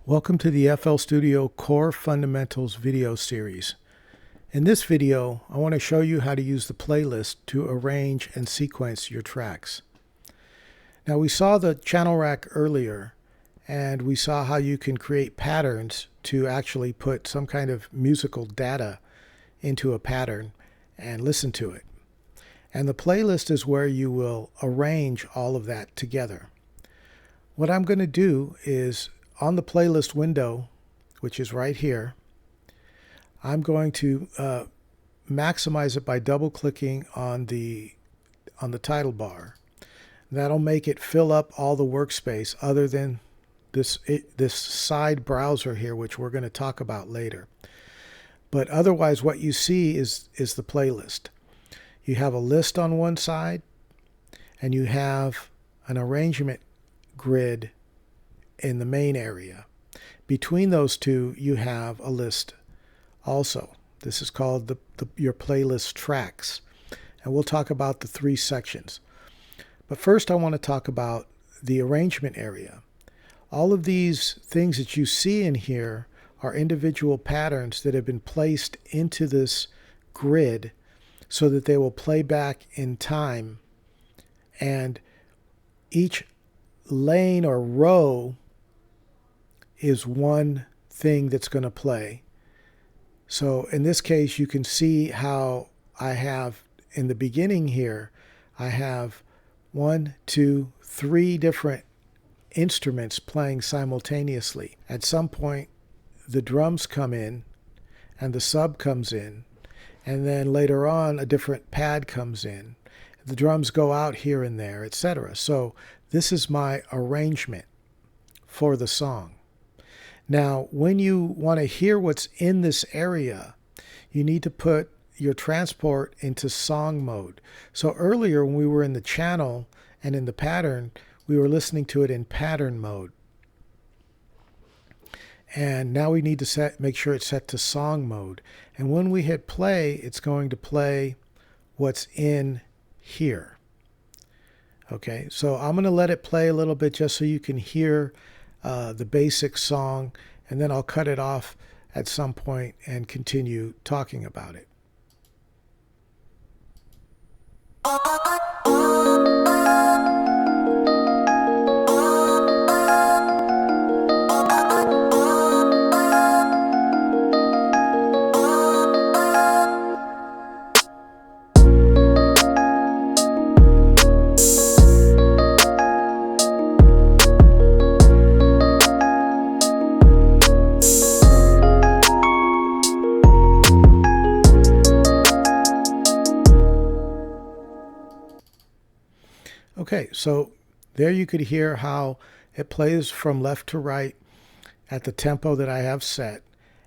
Welcome to the FL Studio Core Fundamentals video series. In this video, I want to show you how to use the playlist to arrange and sequence your tracks. Now, we saw the channel rack earlier, and we saw how you can create patterns to actually put some kind of musical data into a pattern and listen to it. And the playlist is where you will arrange all of that together. What I'm going to do is, on the playlist window, which is right here, I'm going to maximize it by double-clicking on the title bar. That'll make it fill up all the workspace other than this side browser here, which we're going to talk about later. But otherwise, what you see is the playlist. You have a list on one side, and you have an arrangement grid in the main area. Between those two, you have a list also. This is called your playlist tracks. And we'll talk about the three sections. But first, I want to talk about the arrangement area. All of these things that you see in here are individual patterns that have been placed into this grid so that they will play back in time. And each lane or row is one thing that's going to play. So in this case, you can see how I have in the beginning here, I have 1, 2, 3 different instruments playing simultaneously. At some point, the drums come in and the sub comes in, and then later on a different pad comes in. The drums go out here and there, etc. So this is my arrangement for the song. Now, when you want to hear what's in this area, you need to put your transport into song mode. So earlier when we were in the channel and in the pattern, we were listening to it in pattern mode. And now we need to make sure it's set to song mode. And when we hit play, it's going to play what's in here. Okay, so I'm going to let it play a little bit just so you can hear the basic song, and then I'll cut it off at some point and continue talking about it. Okay, so there you could hear how it plays from left to right at the tempo that I have set,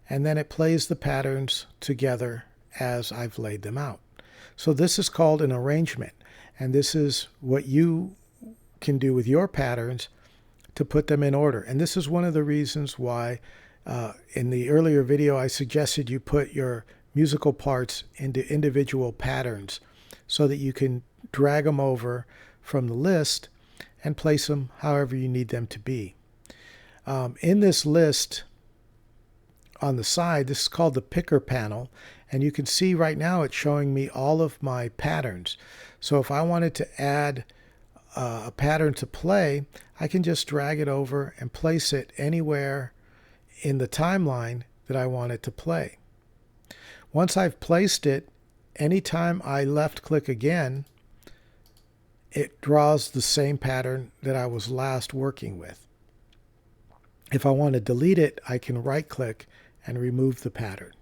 and then it plays the patterns together as I've laid them out. So this is called an arrangement, and this is what you can do with your patterns to put them in order. And this is one of the reasons why in the earlier video I suggested you put your musical parts into individual patterns so that you can drag them over from the list and place them however you need them to be. In this list on the side, this is called the picker panel, and you can see right now it's showing me all of my patterns. So if I wanted to add a pattern to play, I can just drag it over and place it anywhere in the timeline that I want it to play. Once I've placed it, anytime I left click again, it draws the same pattern that I was last working with. If I want to delete it, I can right click and remove the pattern.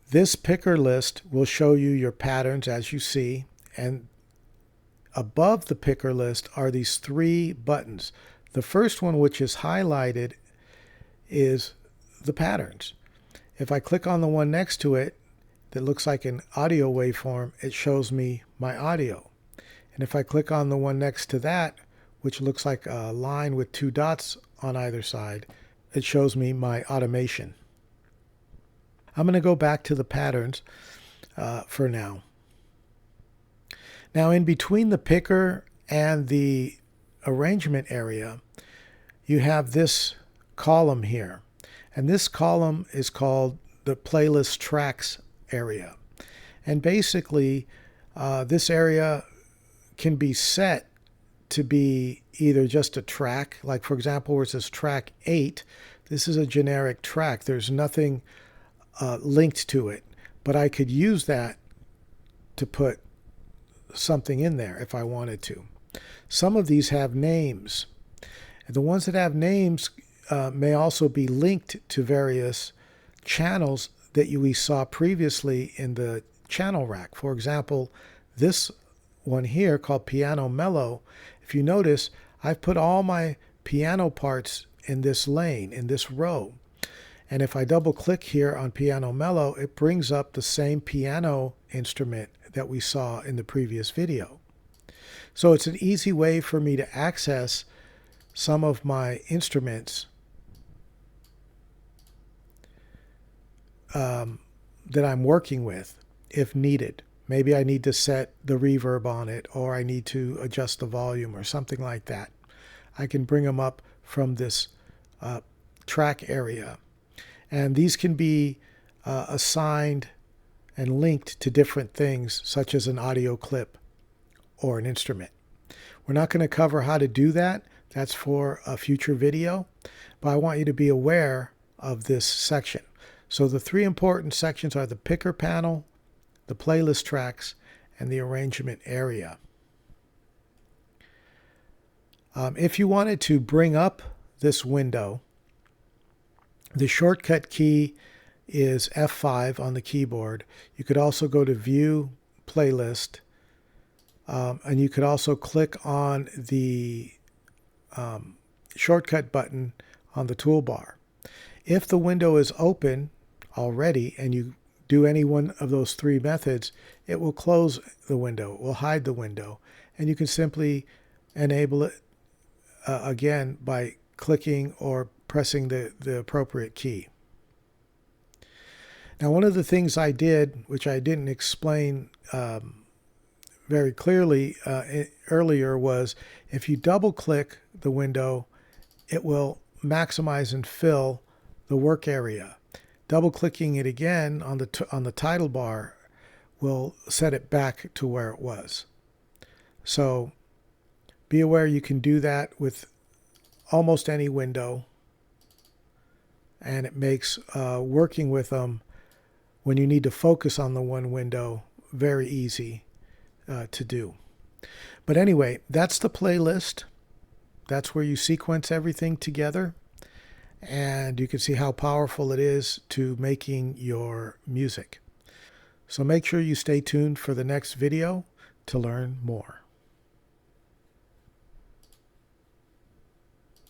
This picker list will show you your patterns as you see, and above the picker list are these 3 buttons. The first one, which is highlighted, is the patterns. If I click on the one next to it that looks like an audio waveform, it shows me my audio. And if I click on the one next to that, which looks like a line with 2 dots on either side, it shows me my automation. I'm going to go back to the patterns for now. Now, in between the picker and the arrangement area, you have this column here. And this column is called the playlist tracks area. And basically, this area can be set to be either just a track, like for example, where it says track 8, this is a generic track. There's nothing linked to it, but I could use that to put something in there if I wanted to. Some of these have names. And the ones that have names may also be linked to various channels that we saw previously in the channel rack. For example, this one here called Piano Mellow, if you notice, I've put all my piano parts in this lane, in this row. And if I double click here on Piano Mellow, it brings up the same piano instrument that we saw in the previous video. So it's an easy way for me to access some of my instruments that I'm working with if needed. Maybe I need to set the reverb on it, or I need to adjust the volume or something like that. I can bring them up from this track area. And these can be assigned and linked to different things, such as an audio clip or an instrument. We're not going to cover how to do that. That's for a future video. But I want you to be aware of this section. So the three important sections are the picker panel, the playlist tracks, and the arrangement area. If you wanted to bring up this window, the shortcut key is F5 on the keyboard. You could also go to View, Playlist, and you could also click on the shortcut button on the toolbar. If the window is open already and you do any one of those three methods, it will close the window, it will hide the window, and you can simply enable it again by clicking or pressing the appropriate key. Now, one of the things I did, which I didn't explain very clearly earlier, was if you double click the window, it will maximize and fill the work area. Double clicking it again on the title bar will set it back to where it was. So be aware you can do that with almost any window, and it makes working with them when you need to focus on the one window very easy to do. But anyway, that's the playlist. That's where you sequence everything together, and you can see how powerful it is to making your music. So make sure you stay tuned for the next video to learn more.